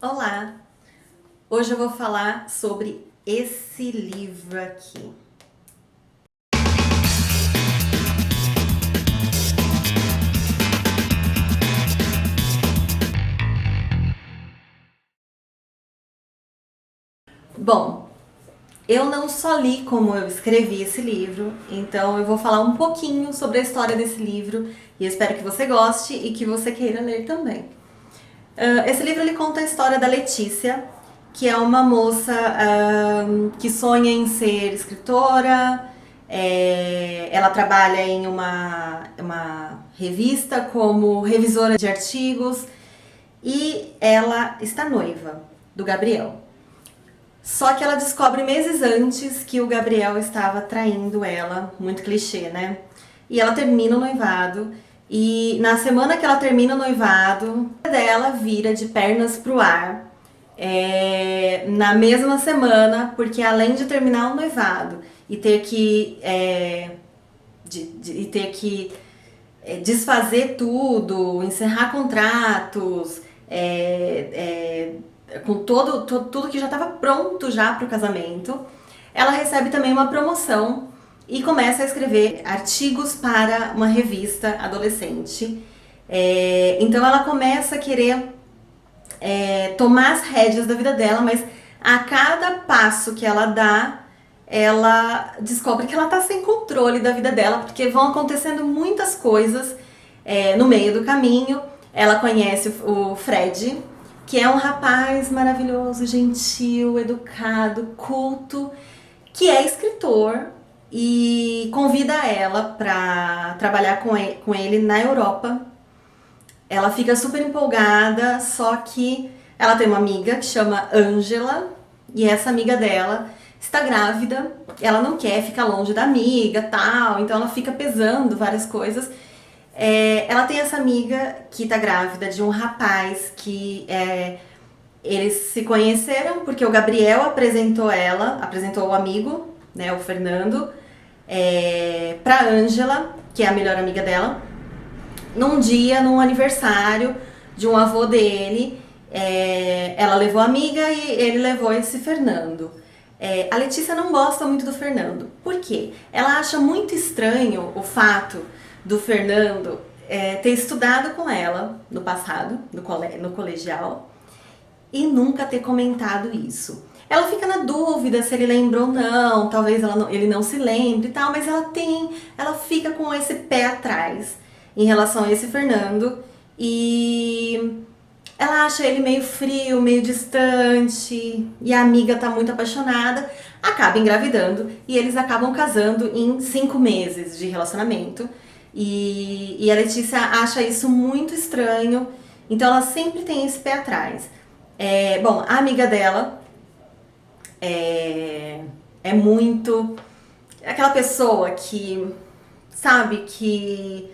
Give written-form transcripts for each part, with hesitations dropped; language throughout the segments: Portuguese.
Olá! Hoje eu vou falar sobre esse livro aqui. Bom, eu não só li como eu escrevi esse livro, então eu vou falar um pouquinho sobre a história desse livro e espero que você goste e que você queira ler também. Esse livro ele conta a história da Letícia, que é uma moça que sonha em ser escritora. Ela trabalha em uma revista como revisora de artigos e ela está noiva do Gabriel. Só que ela descobre meses antes que o Gabriel estava traindo ela, muito clichê, né? E ela termina o noivado. E na semana que ela termina o noivado, dela vira de pernas pro ar. Na mesma semana, porque além de terminar o noivado e ter que desfazer tudo, encerrar contratos, com tudo que já estava pronto já para o casamento, ela recebe também uma promoção e começa a escrever artigos para uma revista adolescente. Então ela começa a querer tomar as rédeas da vida dela, mas a cada passo que ela dá, ela descobre que ela tá sem controle da vida dela, porque vão acontecendo muitas coisas no meio do caminho. Ela conhece o Fred, que é um rapaz maravilhoso, gentil, educado, culto, que é escritor e convida ela para trabalhar com ele na Europa. Ela fica super empolgada, só que ela tem uma amiga que chama Angela, e essa amiga dela está grávida, ela não quer ficar longe da amiga, tal, então ela fica pesando várias coisas. Ela tem essa amiga que está grávida de um rapaz que eles se conheceram porque o Gabriel apresentou o amigo, né, o Fernando, pra Angela, que é a melhor amiga dela, num aniversário de um avô dele. Ela levou a amiga e ele levou esse Fernando. A Letícia não gosta muito do Fernando. Por quê? Ela acha muito estranho o fato do Fernando ter estudado com ela no passado, no colegial, e nunca ter comentado isso. Ela fica na dúvida se ele lembra ou não, talvez ele não se lembre e tal, mas ela fica com esse pé atrás em relação a esse Fernando, e ela acha ele meio frio, meio distante, e a amiga tá muito apaixonada, acaba engravidando e eles acabam casando em 5 meses de relacionamento. E a Letícia acha isso muito estranho, então ela sempre tem esse pé atrás. Bom, a amiga dela é muito aquela pessoa que sabe que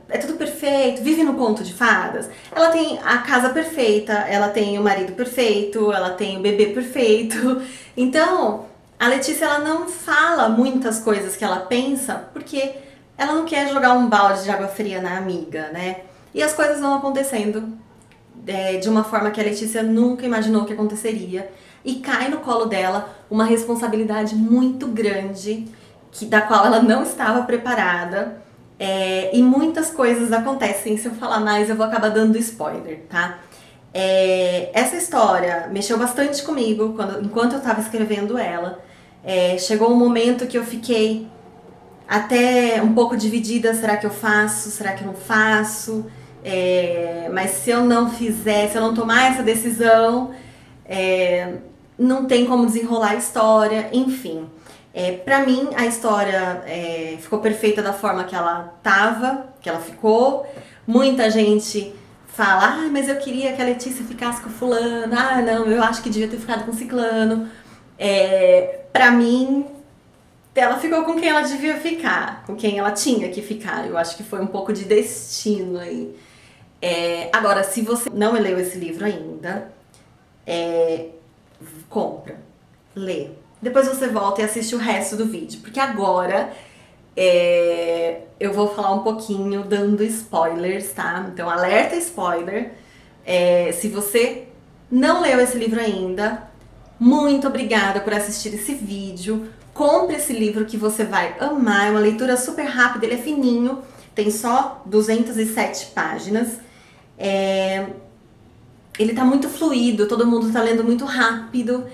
é tudo perfeito, vive no conto de fadas. Ela tem a casa perfeita, ela tem o marido perfeito, ela tem o bebê perfeito. Então, a Letícia ela não fala muitas coisas que ela pensa porque ela não quer jogar um balde de água fria na amiga, né? E as coisas vão acontecendo de uma forma que a Letícia nunca imaginou que aconteceria. E cai no colo dela uma responsabilidade muito grande, da qual ela não estava preparada. E muitas coisas acontecem. Se eu falar mais, eu vou acabar dando spoiler, tá? Essa história mexeu bastante comigo enquanto eu estava escrevendo ela. Chegou um momento que eu fiquei até um pouco dividida, será que eu faço, será que eu não faço? Mas se eu não fizer, se eu não tomar essa decisão, não tem como desenrolar a história, enfim. Pra mim, a história ficou perfeita da forma que ela tava, que ela ficou. Muita gente fala, mas eu queria que a Letícia ficasse com fulano, não, eu acho que devia ter ficado com ciclano. Pra mim, ela ficou com quem ela devia ficar, com quem ela tinha que ficar. Eu acho que foi um pouco de destino aí. Agora, se você não leu esse livro ainda, compra, lê. Depois você volta e assiste o resto do vídeo, porque agora eu vou falar um pouquinho dando spoilers, tá? Então, alerta spoiler. Se você não leu esse livro ainda, muito obrigada por assistir esse vídeo. Compre esse livro que você vai amar, é uma leitura super rápida, ele é fininho, tem só 207 páginas. Ele tá muito fluido, todo mundo tá lendo muito rápido.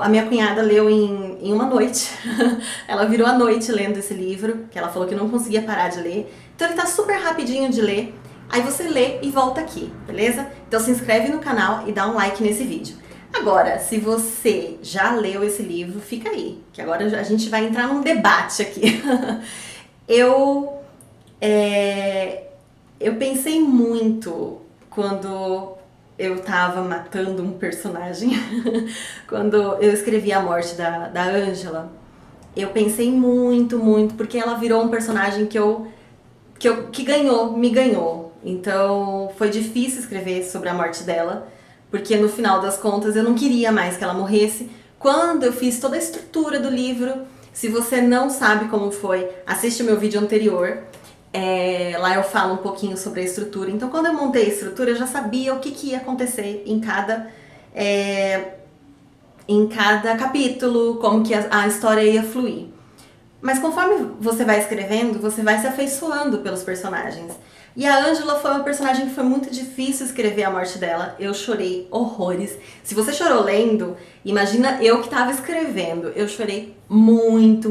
A minha cunhada leu em uma noite. Ela virou a noite lendo esse livro, que ela falou que não conseguia parar de ler. Então ele tá super rapidinho de ler. Aí você lê e volta aqui, beleza? Então se inscreve no canal e dá um like nesse vídeo. Agora, se você já leu esse livro, fica aí, que agora a gente vai entrar num debate aqui. Eu pensei muito quando eu tava matando um personagem, quando eu escrevi a morte da Ângela, eu pensei muito, porque ela virou um personagem que me ganhou. Então foi difícil escrever sobre a morte dela, porque no final das contas eu não queria mais que ela morresse. Quando eu fiz toda a estrutura do livro, se você não sabe como foi, assiste o meu vídeo anterior. Lá eu falo um pouquinho sobre a estrutura. Então quando eu montei a estrutura, eu já sabia o que ia acontecer em cada capítulo, como que a história ia fluir. Mas conforme você vai escrevendo, você vai se afeiçoando pelos personagens. E a Ângela foi uma personagem que foi muito difícil escrever a morte dela. Eu chorei horrores. Se você chorou lendo, imagina eu que estava escrevendo. Eu chorei muito,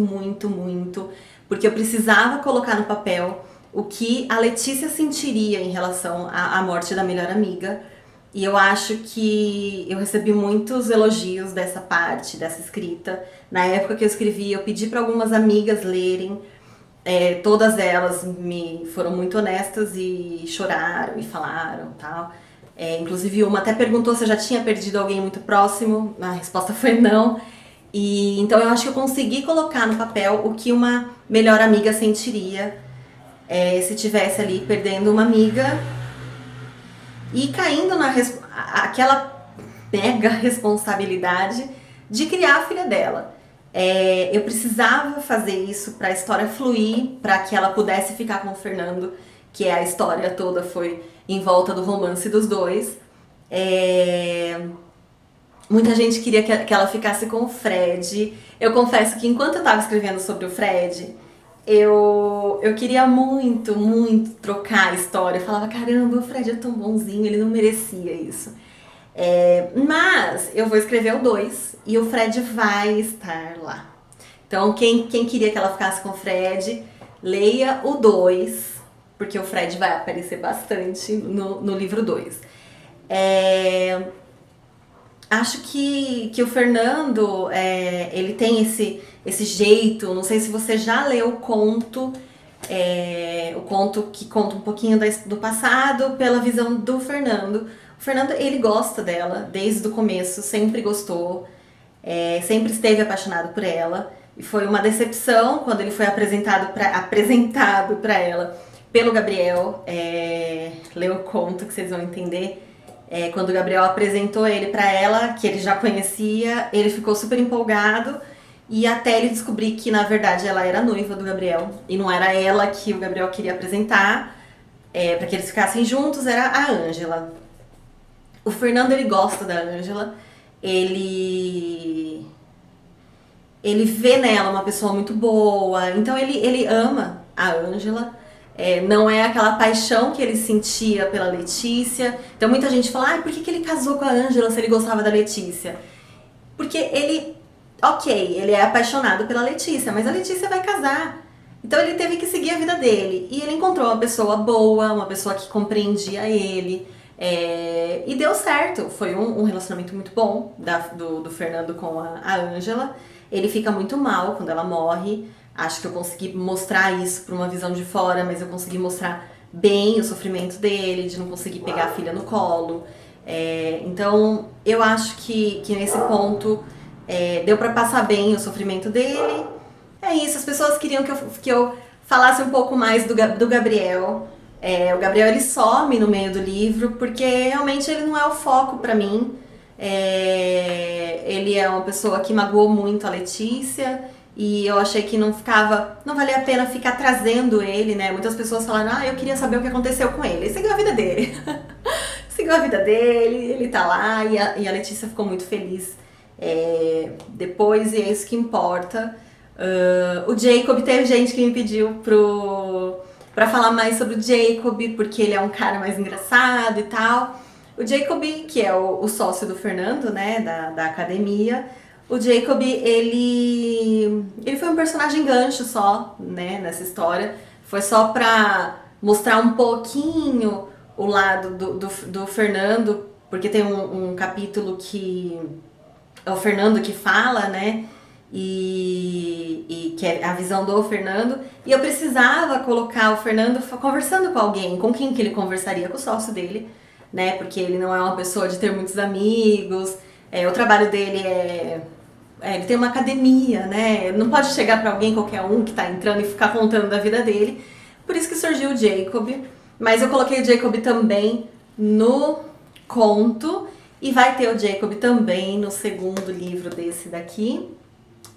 porque eu precisava colocar no papel o que a Letícia sentiria em relação à morte da melhor amiga. E eu acho que eu recebi muitos elogios dessa parte, dessa escrita. Na época que eu escrevi, eu pedi para algumas amigas lerem. Todas elas me foram muito honestas e choraram e falaram tal. Inclusive uma até perguntou se eu já tinha perdido alguém muito próximo. A resposta foi não. E então eu acho que eu consegui colocar no papel o que uma melhor amiga sentiria se tivesse ali perdendo uma amiga e caindo aquela mega responsabilidade de criar a filha dela. Eu precisava fazer isso para a história fluir, para que ela pudesse ficar com o Fernando, que a história toda foi em volta do romance dos dois. Muita gente queria que ela ficasse com o Fred. Eu confesso que enquanto eu estava escrevendo sobre o Fred, eu queria muito trocar a história. Eu falava, caramba, o Fred é tão bonzinho, ele não merecia isso. Mas eu vou escrever o 2 e o Fred vai estar lá. Então quem queria que ela ficasse com o Fred, leia o 2, porque o Fred vai aparecer bastante no livro 2. Acho que o Fernando, ele tem esse jeito, não sei se você já leu o conto que conta um pouquinho do passado pela visão do Fernando. O Fernando, ele gosta dela desde o começo, sempre gostou, sempre esteve apaixonado por ela. E foi uma decepção quando ele foi apresentado para ela pelo Gabriel. Lê o conto que vocês vão entender. Quando o Gabriel apresentou ele para ela, que ele já conhecia, ele ficou super empolgado. E até ele descobrir que, na verdade, ela era noiva do Gabriel. E não era ela que o Gabriel queria apresentar, para que eles ficassem juntos, era a Ângela. O Fernando, ele gosta da Ângela, ele vê nela uma pessoa muito boa, então ele ama a Ângela. Não é aquela paixão que ele sentia pela Letícia. Então muita gente fala, por que ele casou com a Ângela se ele gostava da Letícia? Porque ele é apaixonado pela Letícia, mas a Letícia vai casar. Então ele teve que seguir a vida dele. E ele encontrou uma pessoa boa, uma pessoa que compreendia ele. E deu certo, foi um relacionamento muito bom do Fernando com a Ângela. Ele fica muito mal quando ela morre. Acho que eu consegui mostrar isso por uma visão de fora, mas eu consegui mostrar bem o sofrimento dele, de não conseguir pegar a filha no colo. Então eu acho que nesse ponto deu pra passar bem o sofrimento dele. É isso, as pessoas queriam que eu falasse um pouco mais do Gabriel. O Gabriel, ele some no meio do livro porque realmente ele não é o foco pra mim. Ele é uma pessoa que magoou muito a Letícia e eu achei que não valia a pena ficar trazendo ele, né? Muitas pessoas falaram, eu queria saber o que aconteceu com ele. Ele seguiu a vida dele. seguiu a vida dele, ele tá lá e a Letícia ficou muito feliz depois, e é isso que importa. O Jacob, teve gente que me pediu pra falar mais sobre o Jacob, porque ele é um cara mais engraçado e tal. O Jacob, que é o sócio do Fernando, né, da academia, o Jacob, ele foi um personagem gancho só, né, nessa história. Foi só pra mostrar um pouquinho o lado do Fernando, porque tem um capítulo que é o Fernando que fala, né, e que é a visão do Fernando, e eu precisava colocar o Fernando conversando com alguém. Com quem que ele conversaria? Com o sócio dele, né, porque ele não é uma pessoa de ter muitos amigos, o trabalho dele ele tem uma academia, né, não pode chegar pra alguém, qualquer um que tá entrando, e ficar contando da vida dele. Por isso que surgiu o Jacob, mas eu coloquei o Jacob também no conto, e vai ter o Jacob também no segundo livro desse daqui,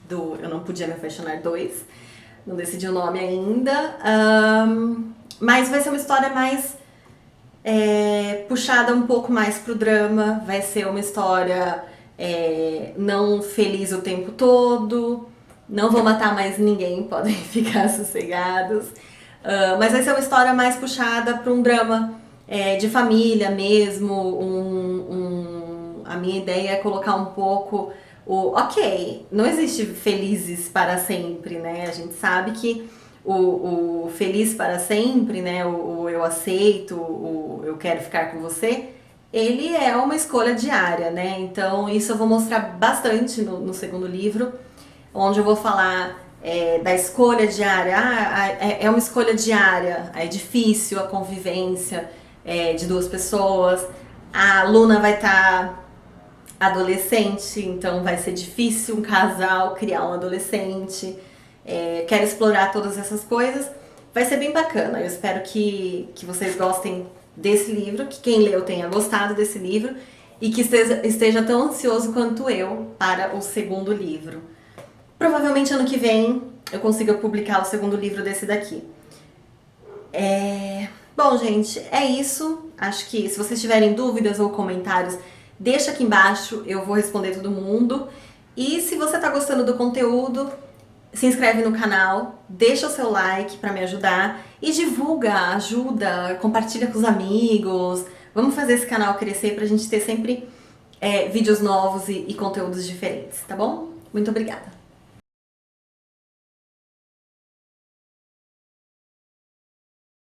do Eu Não Podia Me Apaixonar 2, não decidi o nome ainda, mas vai ser uma história mais puxada um pouco mais pro drama, vai ser uma história não feliz o tempo todo, não vou matar mais ninguém, podem ficar sossegados, mas vai ser uma história mais puxada para um drama de família mesmo. A minha ideia é colocar um pouco ok, não existe felizes para sempre, né? A gente sabe que o feliz para sempre, né? O eu aceito, o eu quero ficar com você, ele é uma escolha diária, né? Então isso eu vou mostrar bastante no segundo livro, onde eu vou falar da escolha diária. É uma escolha diária, é difícil a convivência de duas pessoas. A Luna vai estar adolescente, então vai ser difícil um casal criar um adolescente. Quero explorar todas essas coisas. Vai ser bem bacana. Eu espero que vocês gostem desse livro, que quem leu tenha gostado desse livro e que esteja tão ansioso quanto eu para o segundo livro. Provavelmente ano que vem eu consiga publicar o segundo livro desse daqui. Bom, gente, é isso. Acho que se vocês tiverem dúvidas ou comentários, deixa aqui embaixo, eu vou responder todo mundo. E se você tá gostando do conteúdo, se inscreve no canal, deixa o seu like para me ajudar e divulga, ajuda, compartilha com os amigos. Vamos fazer esse canal crescer pra gente ter sempre vídeos novos e conteúdos diferentes, tá bom? Muito obrigada!